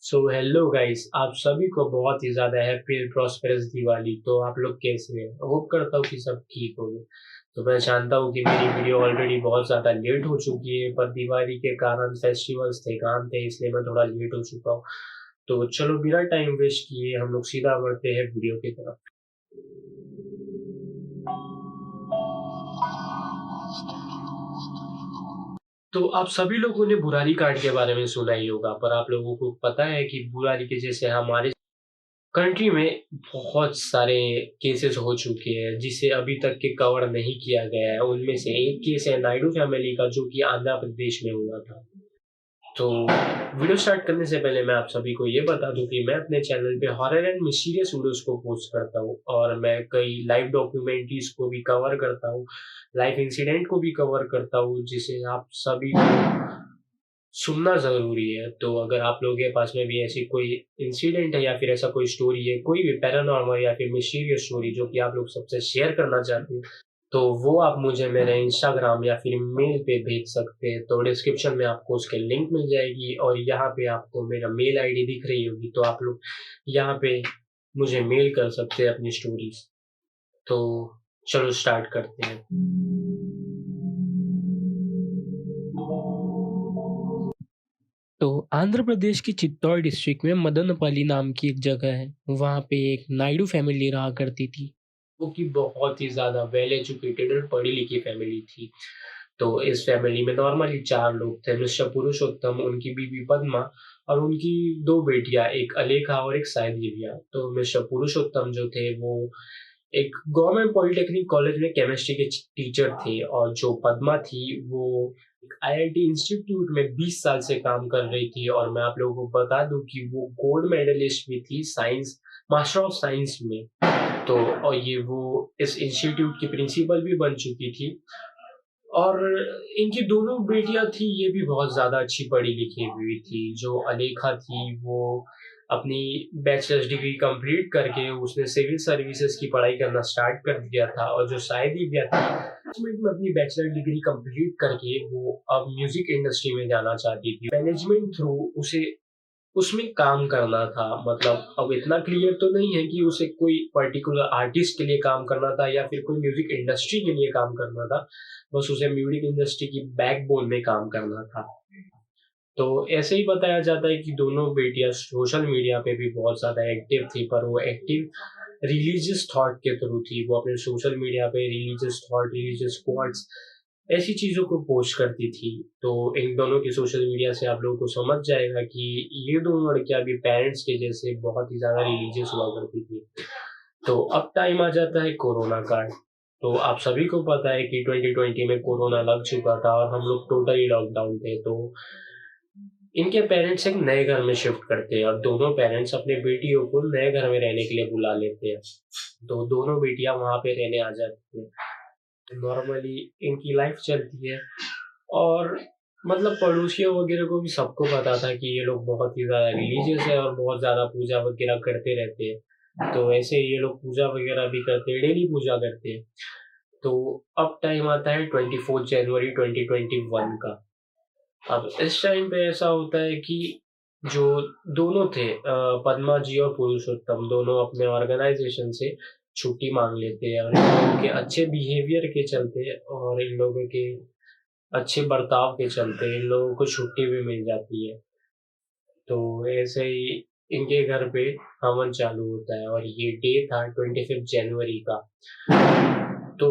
So hello guys, आप सभी को बहुत ही ज़्यादा हैप्पी एंड प्रॉस्पेरस दिवाली। तो आप लोग कैसे हैं? होप करता हूँ कि सब ठीक होंगे। तो मैं जानता हूँ कि मेरी वीडियो ऑलरेडी बहुत ज़्यादा लेट हो चुकी है, पर दिवाली के कारण फेस्टिवल्स थे, काम थे, इसलिए मैं थोड़ा लेट हो चुका हूँ। तो चलो बिना टाइम वेस्ट किए हम लोग सीधा बढ़ते हैं वीडियो की तरफ। तो आप सभी लोगों ने बुरारी कार्ड के बारे में सुना ही होगा, पर आप लोगों को पता है कि बुरारी के जैसे हमारे कंट्री में बहुत सारे केसेस हो चुके हैं जिसे अभी तक के कवर नहीं किया गया है। उनमें से एक केस है नायडू फैमिली का, जो कि आंध्र प्रदेश में हुआ था। तो वीडियो स्टार्ट करने से पहले मैं आप सभी को ये बता दूं कि मैं अपने चैनल पे हॉरर एंड मिस्टीरियस वीडियोस को पोस्ट करता हूँ, और मैं कई लाइव डॉक्यूमेंट्रीज को भी कवर करता हूँ, लाइव इंसिडेंट को भी कवर करता हूँ, जिसे आप सभी को सुनना ज़रूरी है। तो अगर आप लोगों के पास में भी ऐसी कोई इंसिडेंट है या फिर ऐसा कोई स्टोरी है, कोई भी पैरानॉर्मल या फिर मिस्टीरियस स्टोरी जो कि आप लोग सबसे शेयर करना चाहते हैं, तो वो आप मुझे मेरे इंस्टाग्राम या फिर मेल पे भेज सकते हैं। तो डिस्क्रिप्शन में आपको उसकी लिंक मिल जाएगी, और यहाँ पे आपको मेरा मेल आईडी दिख रही होगी, तो आप लोग यहाँ पे मुझे मेल कर सकते हैं अपनी स्टोरीज। तो चलो स्टार्ट करते हैं। तो आंध्र प्रदेश की चित्तौड़ डिस्ट्रिक्ट में मदनपल्ली नाम की एक जगह है। वहाँ पे एक नायडू फैमिली रहा करती थी, वो की बहुत ही ज़्यादा वेल एजुकेटेड और पढ़ी लिखी फैमिली थी। तो इस फैमिली में नॉर्मली 4 लोग थे, मिस्टर पुरुषोत्तम, उनकी बीवी पद्मा और उनकी 2 बेटियाँ, एक अलेखा और एक सायद दिव्या। तो मिस्टर पुरुषोत्तम जो थे वो एक गवर्नमेंट पॉलिटेक्निक कॉलेज में केमिस्ट्री के टीचर थे, और जो पद्मा थी वो एक आईआईटी इंस्टीट्यूट में 20 साल से काम कर रही थी। और मैं आप लोगों को बता दूं कि वो गोल्ड मेडलिस्ट भी थी साइंस, मास्टर ऑफ साइंस में। तो और ये वो इस इंस्टीट्यूट की प्रिंसिपल भी बन चुकी थी। और इनकी दोनों बेटियां थी, ये भी बहुत ज्यादा अच्छी पढ़ी लिखी हुई थी। जो अलेखा थी वो अपनी बैचलर्स डिग्री कंप्लीट करके उसने सिविल सर्विसेज की पढ़ाई करना स्टार्ट कर दिया था, और जो शायद ही भी थी मैनेजमेंट में अपनी बैचलर डिग्री कंप्लीट करके वो अब म्यूजिक इंडस्ट्री में जाना चाहती थी। मैनेजमेंट थ्रू उसे उसमें काम करना था। मतलब अब इतना क्लियर तो नहीं है कि उसे कोई पर्टिकुलर आर्टिस्ट के लिए काम करना था या फिर कोई म्यूजिक इंडस्ट्री के लिए काम करना था, बस उसे म्यूजिक इंडस्ट्री की बैकबोन में काम करना था। तो ऐसे ही बताया जाता है कि दोनों बेटियां सोशल मीडिया पे भी बहुत ज़्यादा एक्टिव थी, पर वो एक्टिव रिलीजियस थॉट के थ्रू थी। वो अपने सोशल मीडिया पे रिलीजियस थॉट, रिलीजियस कोट्स, ऐसी चीज़ों को पोस्ट करती थी। तो इन दोनों की सोशल मीडिया से आप लोगों को समझ जाएगा कि ये दोनों लड़कियां भी पेरेंट्स के जैसे बहुत ही ज़्यादा रिलीजियस हुआ करती थी। तो अब टाइम आ जाता है कोरोना का। तो आप सभी को पता है कि 2020 में कोरोना लग चुका था और हम लोग टोटली लॉकडाउन थे। तो इनके पेरेंट्स एक नए घर में शिफ्ट करते हैं, और दोनों पेरेंट्स अपने बेटियों को नए घर में रहने के लिए बुला लेते हैं। तो दोनों बेटियां वहां पे रहने आ जाती हैं। नॉर्मली इनकी लाइफ चलती है, और मतलब पड़ोसियों वगैरह को भी सबको पता था कि ये लोग बहुत ही ज़्यादा रिलीजियस है और बहुत ज़्यादा पूजा वगैरह करते रहते हैं। तो ऐसे ये लोग पूजा वगैरह भी करते हैं, डेली पूजा करते हैं। तो अब टाइम आता है 24 जनवरी 2021 का। अब इस टाइम पे ऐसा होता है कि जो दोनों थे, पद्मा जी और पुरुषोत्तम, दोनों अपने ऑर्गेनाइजेशन से छुट्टी मांग लेते हैं, और इन लोगों के अच्छे बिहेवियर के चलते और इन लोगों के अच्छे बर्ताव के चलते इन लोगों को छुट्टी भी मिल जाती है। तो ऐसे ही इनके घर पे हवन चालू होता है, और ये डे था 25 जनवरी का। तो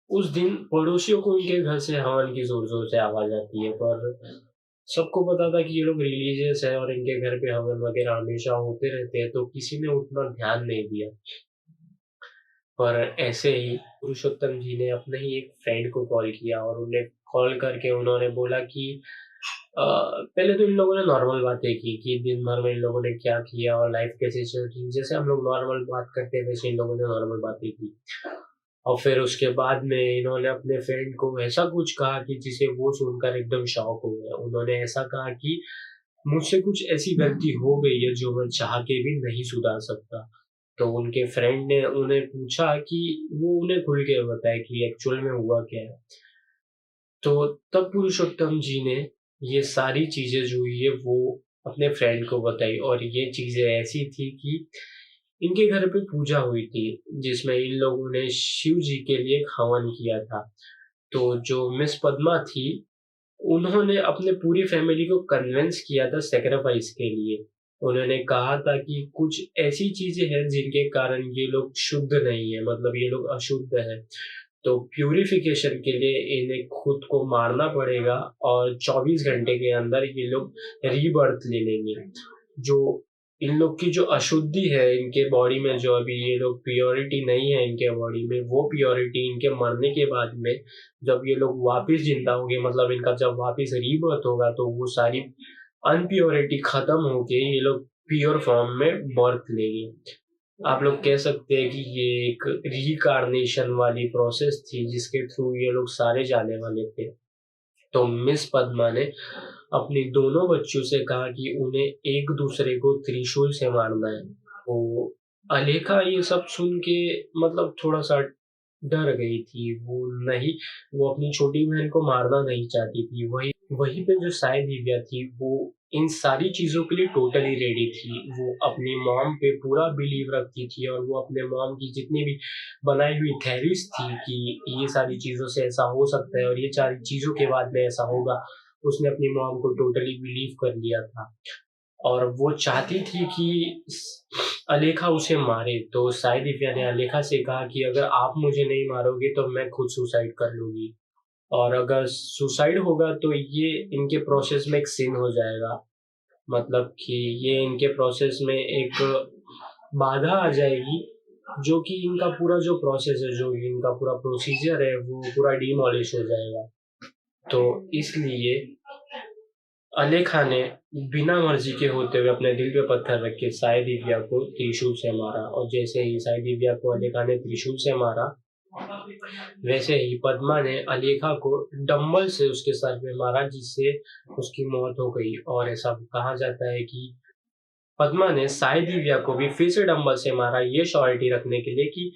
उस दिन पड़ोसियों को इनके घर से हवन की जोर जोर से आवाज आती है, पर सबको पता था कि ये लोग रिलीजियस है और इनके घर पे हवन वगैरह हमेशा होते रहते हैं, तो किसी ने उतना ध्यान नहीं दिया। पर ऐसे ही पुरुषोत्तम जी ने अपने ही एक फ्रेंड को कॉल किया, और उन्हें कॉल करके उन्होंने बोला कि पहले तो इन लोगों ने नॉर्मल बातें की कि दिन भर में इन लोगों ने क्या किया और लाइफ कैसे चल रही है। जैसे हम लोग नॉर्मल बात करते हैं वैसे इन लोगों ने नॉर्मल बातें की। और फिर उसके बाद में इन्होंने अपने फ्रेंड को ऐसा कुछ कहा कि जिसे वो सुनकर एकदम शॉक हो गया। उन्होंने ऐसा कहा कि मुझसे कुछ ऐसी गलती हो गई है जो मैं चाह के भी नहीं सुधार सकता। तो उनके फ्रेंड ने उन्हें पूछा कि वो उन्हें खुल के बताए कि एक्चुअल में हुआ क्या है। तो तब पुरुषोत्तम जी ने ये सारी चीजें जो हुई है वो अपने फ्रेंड को बताई। और ये चीज़ें ऐसी थी कि इनके घर पे पूजा हुई थी जिसमें इन लोगों ने शिव जी के लिए एक हवन किया था। तो जो मिस पद्मा थी, उन्होंने अपने पूरी फैमिली को कन्विंस किया था सैक्रिफाइस के लिए। उन्होंने कहा था कि कुछ ऐसी चीजें हैं जिनके कारण ये लोग शुद्ध नहीं है, मतलब ये लोग अशुद्ध है। तो प्यूरिफिकेशन के लिए इन्हें खुद को मारना पड़ेगा और 24 घंटे के अंदर ये लोग रीबर्थ ले लेंगे। जो इन लोग की जो अशुद्धि है इनके बॉडी में, जो अभी ये लोग प्योरिटी नहीं है इनके बॉडी में, वो प्योरिटी इनके मरने के बाद में जब ये लोग वापस जिंदा होंगे, मतलब इनका जब वापस रीबर्थ होगा, तो वो सारी अनप्योरिटी खत्म होके ये लोग प्योर फॉर्म में बर्थ लेंगे। आप लोग कह सकते हैं कि ये एक रीकार्नेशन वाली प्रोसेस थी जिसके थ्रू ये लोग सारे जाने वाले थे। तो मिस पद्मा ने अपनी दोनों बच्चों से कहा कि उन्हें एक दूसरे को त्रिशूल से मारना है। तो अलेखा ये सब सुन के मतलब थोड़ा सा डर गई थी। वो अपनी छोटी बहन को मारना नहीं चाहती थी। वहीं पे जो साई दिव्या थी, वो इन सारी चीजों के लिए टोटली रेडी थी। वो अपनी मॉम पे पूरा बिलीव रखती थी और वो अपने मॉम की जितनी भी बनाई हुई थेरीज थी कि ये सारी चीजों से ऐसा हो सकता है और ये सारी चीजों के बाद में ऐसा होगा, उसने अपनी मॉम को टोटली बिलीव कर लिया था। और वो चाहती थी कि अलेखा उसे मारे। तो साई दिव्या ने अलेखा से कहा कि अगर आप मुझे नहीं मारोगे तो मैं खुद सुसाइड कर लूंगी, और अगर सुसाइड होगा तो ये इनके प्रोसेस में एक सिन हो जाएगा, मतलब कि ये इनके प्रोसेस में एक बाधा आ जाएगी, जो कि इनका पूरा जो प्रोसेस है, जो इनका पूरा प्रोसीजर है, वो पूरा डिमोलिश हो जाएगा। तो इसलिए अलेखा ने बिना मर्जी के होते हुए अपने दिल पे पत्थर रख के साई दिव्या को त्रिशूल से मारा। और जैसे ही साई दिव्या को अलेखा ने त्रिशूल से मारा, वैसे ही पद्मा ने अलेखा को डंबल से उसके सर पे मारा, जिससे उसकी मौत हो गई। और ऐसा कहा जाता है कि पद्मा ने साई दिव्या को भी फिर से डंबल से मारा, ये श्योरिटी रखने के लिए कि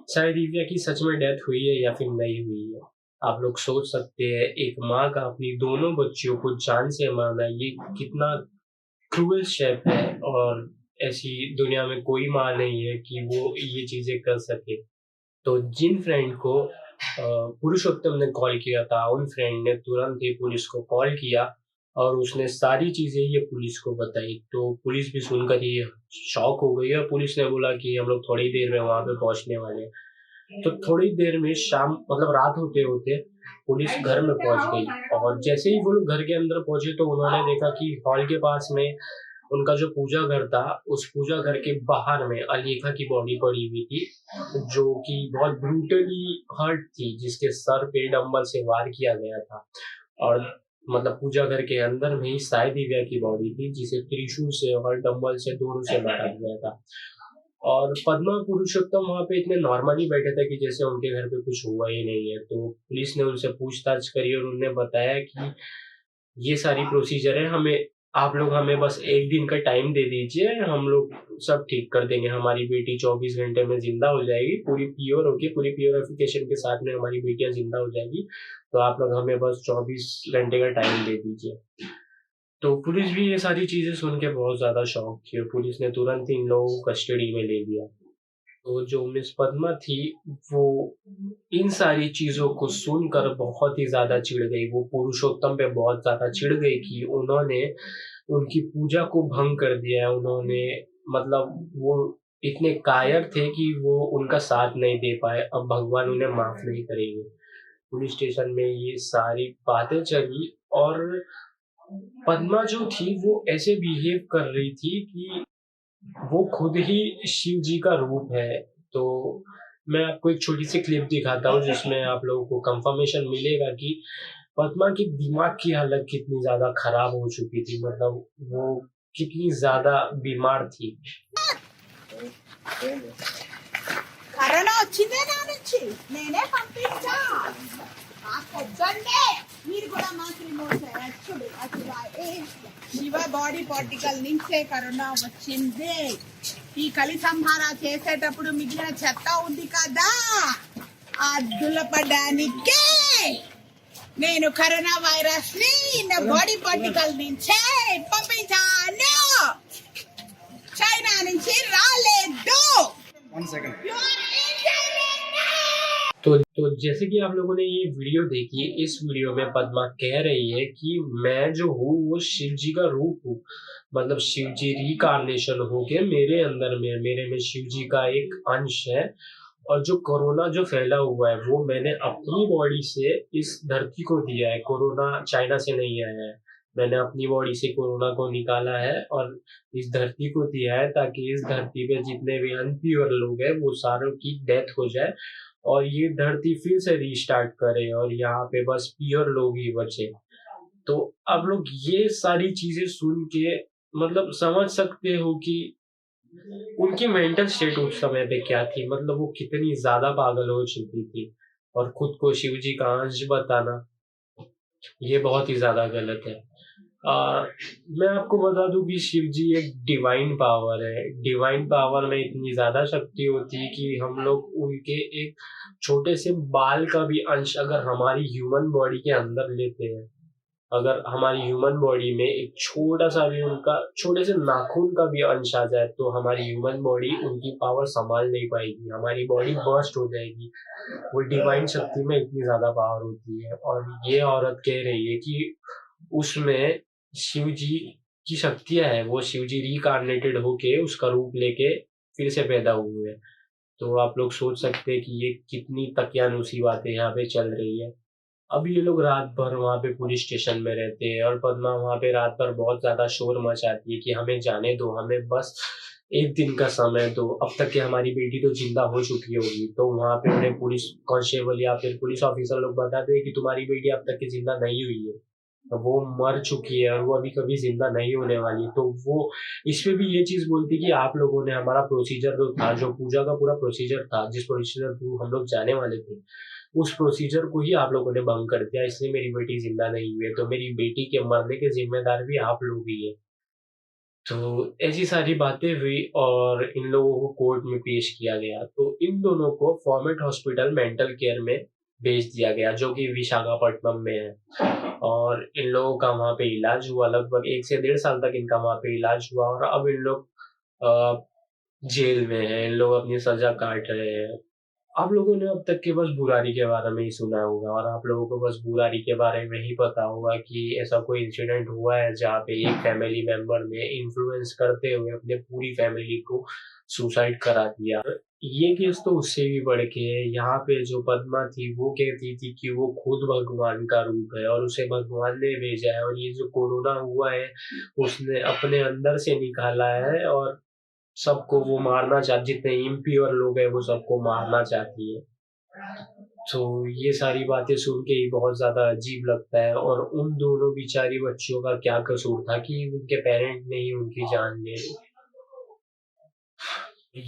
साई दिव्या की सच में डेथ हुई है या फिर नहीं हुई है। आप लोग सोच सकते हैं, एक माँ का अपनी दोनों बच्चियों को जान से मारना, ये कितना क्रूअल स्टेप है। और ऐसी दुनिया में कोई माँ नहीं है कि वो ये चीजें कर सके। तो जिन फ्रेंड को पुरुषोत्तम ने कॉल किया था, उन फ्रेंड ने तुरंत ही पुलिस को कॉल किया और उसने सारी चीजें ये पुलिस को बताई। तो पुलिस भी सुनकर ही शॉक हो गई और पुलिस ने बोला कि हम लोग थोड़ी देर में वहां पे पहुंचने वाले हैं। तो थोड़ी देर में शाम, मतलब रात होते होते पुलिस घर में पहुंच गई। और जैसे ही वो लोग घर के अंदर पहुंचे तो उन्होंने देखा कि हॉल के पास में उनका जो पूजा घर था, उस पूजा घर के बाहर में अलेखा की बॉडी पड़ी हुई थी, जो कि बहुत ब्रूटली हर्ट थी, जिसके सर पे डंबल से वार किया गया था। और मतलब पूजा घर के अंदर में ही साई दिव्या की बॉडी थी, जिसे त्रिशूल से और डंबल से दोनों से मारा गया था। और पद्मा पुरुषोत्तम वहां पे इतने नॉर्मली बैठे थे कि जैसे उनके घर पे कुछ हुआ ही नहीं है। तो पुलिस ने उनसे पूछताछ करी और उन्होंने बताया कि ये सारी प्रोसीजर है, आप लोग हमें बस एक दिन का टाइम दे दीजिए, हम लोग सब ठीक कर देंगे। हमारी बेटी 24 घंटे में जिंदा हो जाएगी, पूरी प्योर होगी, पूरी प्योरिफिकेशन के साथ में हमारी बेटियां जिंदा हो जाएगी। तो आप लोग हमें बस 24 घंटे का टाइम दे दीजिए। तो पुलिस भी ये सारी चीजें सुन के बहुत ज्यादा शॉक थी और पुलिस ने तुरंत इन लोगों को कस्टडी में ले लिया। तो जो मिस पद्मा थी, वो इन सारी चीजों को सुनकर बहुत ही ज्यादा चिढ़ गई। वो पुरुषोत्तम पे बहुत ज्यादा चिढ़ गई कि उन्होंने उनकी पूजा को भंग कर दिया है। उन्होंने, मतलब वो इतने कायर थे कि वो उनका साथ नहीं दे पाए, अब भगवान उन्हें माफ नहीं करेंगे। पुलिस स्टेशन में ये सारी बातें चली और पद्मा जो थी वो ऐसे बिहेव कर रही थी कि वो खुद ही शिव जी का रूप है। तो मैं आपको एक छोटी सी क्लिप दिखाता हूँ जिसमें आप लोगों को कंफर्मेशन मिलेगा कि पद्मा की दिमाग की हालत कितनी ज्यादा खराब हो चुकी थी, मतलब वो कितनी ज्यादा बीमार थी। కరోనా వచ్చిందే నానొచ్చి నేనే పంపించా పొద్దున్నే మీరు కూడా మాకు రిమోట్ అచ్చుడు అచ్చుడా శివ బాడీ పార్టికల్ నుంచే కరోనా వచ్చింది. ఈ కలి సంహార చేసేటప్పుడు మిగిలిన చెత్త ఉంది కదా, ఆ అద్దుల పడ్డానికే నేను కరోనా వైరస్ ని నా బాడీ పార్టికల్ నుంచే పంపించాను, చైనా నుంచి రాలేదు. तो जैसे कि आप लोगों ने ये वीडियो देखी, इस वीडियो में पद्मा कह रही है कि मैं जो हूँ वो शिव जी का रूप हूँ, मतलब शिव जी रिकार्नेशन हो के मेरे अंदर में, मेरे में शिव जी का एक अंश है। और जो कोरोना जो फैला हुआ है वो मैंने अपनी बॉडी से इस धरती को दिया है, कोरोना चाइना से नहीं आया है। मैंने अपनी बॉडी से कोरोना को निकाला है और इस धरती को दिया है, ताकि इस धरती पे जितने भी अनप्योर लोग हैं वो सारों की डेथ हो जाए और ये धरती फिर से रीस्टार्ट करे और यहाँ पे बस प्योर लोग ही बचे। तो आप लोग ये सारी चीजें सुन के मतलब समझ सकते हो कि उनकी मेंटल स्टेट उस समय पे क्या थी, मतलब वो कितनी ज्यादा पागल हो चुकी थी। और खुद को शिव जी का अंश बताना ये बहुत ही ज्यादा गलत है। मैं आपको बता दूं कि शिव जी एक डिवाइन पावर है। डिवाइन पावर में इतनी ज्यादा शक्ति होती है कि हम लोग उनके एक छोटे से बाल का भी अंश अगर हमारी ह्यूमन बॉडी के अंदर लेते हैं, अगर हमारी ह्यूमन बॉडी में एक छोटा सा भी उनका छोटे से नाखून का भी अंश आ जाए तो हमारी ह्यूमन बॉडी उनकी पावर संभाल नहीं पाएगी, हमारी बॉडी बर्स्ट हो जाएगी। वो डिवाइन शक्ति में इतनी ज्यादा पावर होती है। और ये औरत कह रही है कि उसमें शिव जी की शक्तियां है, वो शिव जी रिकार्नेटेड होके उसका रूप लेके फिर से पैदा हुए हैं। तो आप लोग सोच सकते हैं कि ये कितनी तकियानुसी बातें यहाँ पे चल रही है। अब ये लोग रात भर वहाँ पे पुलिस स्टेशन में रहते हैं और पद्मा वहाँ पे रात भर बहुत ज्यादा शोर मचाती है कि हमें जाने दो, हमें बस एक दिन का समय दो, अब तक कि हमारी बेटी तो जिंदा हो चुकी होगी। तो वहाँ पे उन्हें पुलिस कांस्टेबल या फिर पुलिस ऑफिसर लोग बताते हैं कि तुम्हारी बेटी अब तक की जिंदा नहीं हुई है, वो मर चुकी है और वो अभी कभी जिंदा नहीं होने वाली। तो वो इसमें भी ये चीज बोलती कि आप लोगों ने हमारा प्रोसीजर जो था, जो पूजा का पूरा प्रोसीजर था, जिस प्रोसीजर थ्रू हम लोग जाने वाले थे, उस प्रोसीजर को ही आप लोगों ने भंग कर दिया, इसलिए मेरी बेटी जिंदा नहीं हुई है। तो मेरी बेटी के मरने के जिम्मेदार भी आप लोग ही है। तो ऐसी सारी बातें हुई और इन लोगों को कोर्ट में पेश किया गया। तो इन दोनों को फॉर्मेट हॉस्पिटल मेंटल केयर में भेज दिया गया, जो कि विशाखापट्टनम में है। और इन लोगों का वहाँ पे इलाज हुआ, लगभग 1 से 1.5 साल तक इनका वहाँ पे इलाज हुआ। और अब इन लोग जेल में हैं, इन लोग अपनी सजा काट रहे हैं। आप लोगों ने अब तक के बस बुरारी के बारे में ही सुना होगा और आप लोगों को बस बुरारी के बारे में ही पता होगा कि ऐसा कोई इंसिडेंट हुआ है जहाँ पे एक फैमिली मेंबर ने इन्फ्लुएंस करते हुए अपने पूरी फैमिली को सुसाइड करा दिया। ये केस तो उससे भी बढ़ के है। यहाँ पे जो पद्मा थी वो कहती थी कि वो खुद भगवान का रूप है और उसे भगवान ने भेजा है, और ये जो कोरोना हुआ है उसने अपने अंदर से निकाला है और सबको वो मारना चाहती, जितने इम्प्योर लोग हैं वो सबको मारना चाहती है। तो ये सारी बातें सुन के ही बहुत ज्यादा अजीब लगता है। और उन दोनों बेचारी बच्चियों का क्या कसूर था कि उनके पेरेंट ने ही उनकी जान ले ली।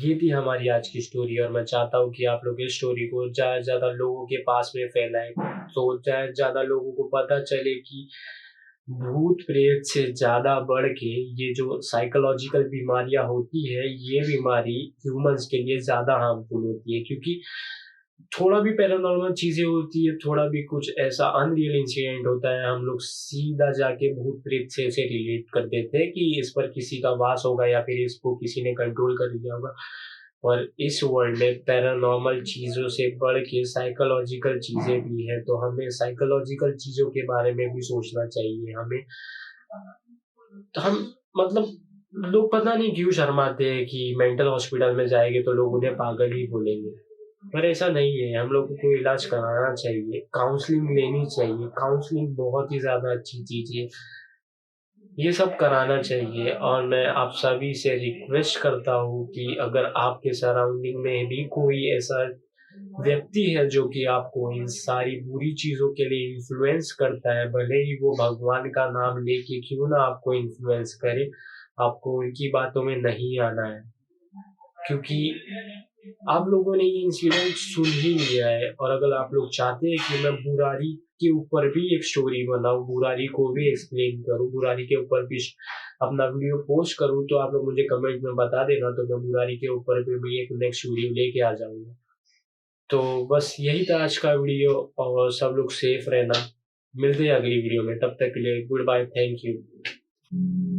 ये थी हमारी आज की स्टोरी और मैं चाहता हूँ कि आप लोग इस स्टोरी को ज्यादा से ज्यादा लोगों के पास में फैलाएं, तो ज्यादा से ज्यादा लोगों को पता चले कि भूत प्रेत से ज्यादा बढ़ के ये जो साइकोलॉजिकल बीमारियां होती है, ये बीमारी ह्यूमंस के लिए ज्यादा हार्मफुल होती है। क्योंकि थोड़ा भी पैरानॉर्मल चीजें होती है, थोड़ा भी कुछ ऐसा अनरियल इंसिडेंट होता है, हम लोग सीधा जाके भूत प्रेत से इसे रिलेट कर देते हैं कि इस पर किसी का वास होगा या फिर इसको किसी ने कंट्रोल कर लिया होगा। और इस वर्ल्ड में पैरानॉर्मल चीजों से बढ़ के साइकोलॉजिकल चीजें भी है, तो हमें साइकोलॉजिकल चीजों के बारे में भी सोचना चाहिए। हमें हम मतलब लोग पता नहीं क्यों शर्माते हैं कि मेंटल हॉस्पिटल में जाएंगे तो लोग उन्हें पागल ही बोलेंगे, पर ऐसा नहीं है। हम लोगों को इलाज कराना चाहिए, काउंसलिंग लेनी चाहिए। काउंसलिंग बहुत ही ज्यादा अच्छी चीज है, ये सब कराना चाहिए। और मैं आप सभी से रिक्वेस्ट करता हूँ कि अगर आपके सराउंडिंग में भी कोई ऐसा व्यक्ति है जो कि आपको इन सारी बुरी चीजों के लिए इन्फ्लुएंस करता है, भले ही वो भगवान का नाम लेके क्यों ना आपको इन्फ्लुएंस करे, आपको उनकी बातों में नहीं आना है। क्योंकि आप लोगों ने ये इंसिडेंट सुन ही लिया है। और अगर आप लोग चाहते हैं कि मैं बुरारी के ऊपर भी एक स्टोरी बनाऊं, बुरारी को भी एक्सप्लेन करूं, बुरारी के ऊपर भी अपना वीडियो पोस्ट करूं, तो आप लोग मुझे कमेंट में बता देना, तो मैं बुरारी के ऊपर भी एक नेक्स्ट वीडियो लेके आ जाऊंगा। तो बस यही था आज का वीडियो, और सब लोग सेफ रहना। मिलते हैं अगली वीडियो में, तब तक के लिए गुड बाय, थैंक यू।